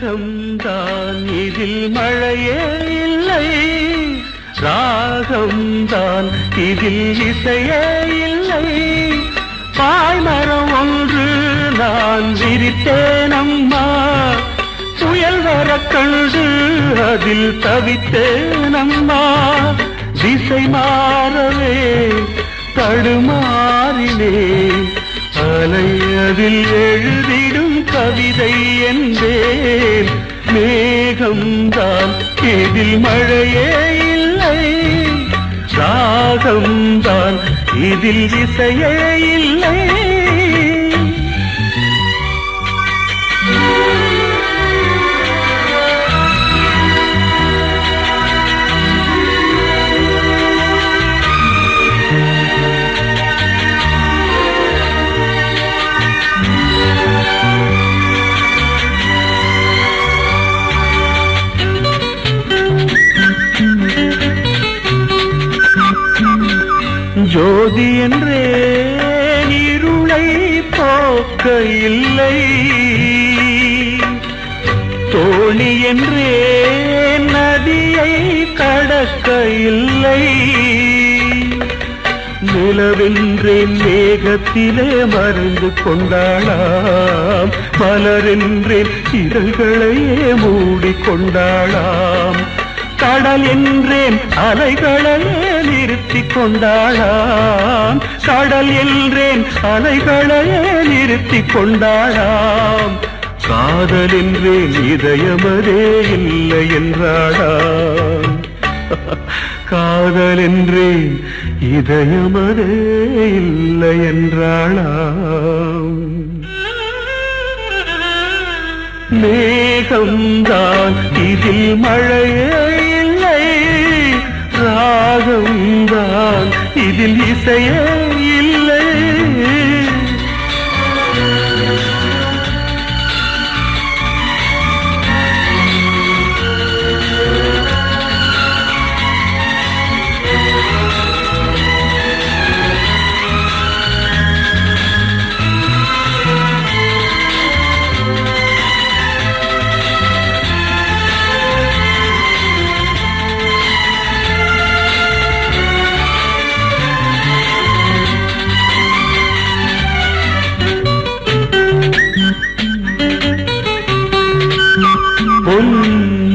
மேகம்தான் இதில் மழையே இல்லை, ராகம்தான் இதில் இசையே இல்லை. பாய்மரம் ஒன்று நான் விரித்தேன் அம்மா, புயல் வர கண்டு அதில் தவித்தேன் அம்மா. திசை மாறவே தடுமாறினேன், அலை அதில் எழுதிடும் கவிதை என்பேன். மேகம்தான் இதில் மழையே இல்லை, ராகம்தான் இதில் இசையே இல்லை. ஜோதி என்றே இருளை போக்க இல்லை, தோணி என்றே நதியை கடக்க இல்லை. நிலவென்றேன் மேகத்திலே மறைந்து கொண்டாளாம், மலரென்றேன் இதழ்களையே மூடிக்கொண்டாளாம். கடல் என்றேன் அலைகளையே நிறுத்தி கொண்டாளாம், கடல் என்றேன் அலைகளையே நிறுத்தி கொண்டாளாம். காதல் என்றேன் இதயமதே இல்லை என்றாளாம், காதல் என்றேன் இதயமதே இல்லை என்றாளாம். மேகம்தான் இதில் மழையே இல்லை, ராகம்தான் இதில் இசையே இல்லை. பொன்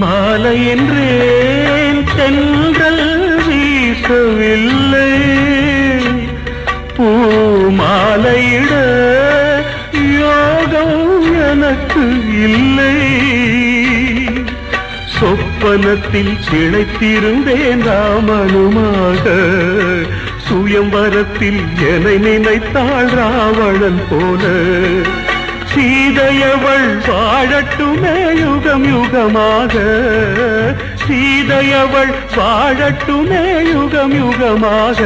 மாலை என்றேன் தென்றல் வீசவில்லை, பூ மாலையிட யோகம் எனக்கு இல்லை. சொப்பனத்தில் திளைத்திருந்தேன் ராமனுமாக, சுயம்பரத்தில் என்னை நினைத்தாள் ராவணன் போல. சீதையவள் வாழட்டுமே யுகம் யுகமாக, சீதையவள் வாழட்டுமே யுகம் யுகமாக.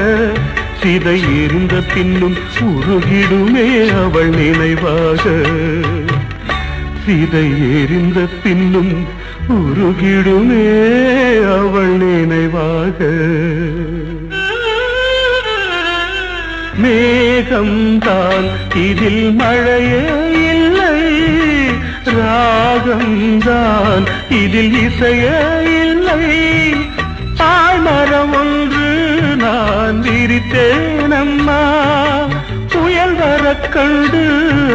சிதை எரிந்த பின்னும் உருகிடுமே அவள் நினைவாக, சிதை எரிந்த பின்னும் உருகிடுமே அவள் நினைவாக. மேகம்தான் இதில் மழையே இல்லை, ராகம்தான் இதில் இசையே இல்லை. பாய்மரம் ஒன்று நான் விரித்தேன் அம்மா, புயல் வர கண்டு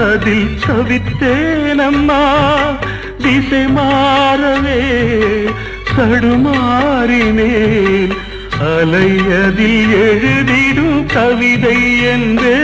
அதில் தவித்தேன் அம்மா. திசை மாறவே தடுமாறினேன், அலை அதில் எழுதிடும் கவிதை என்றே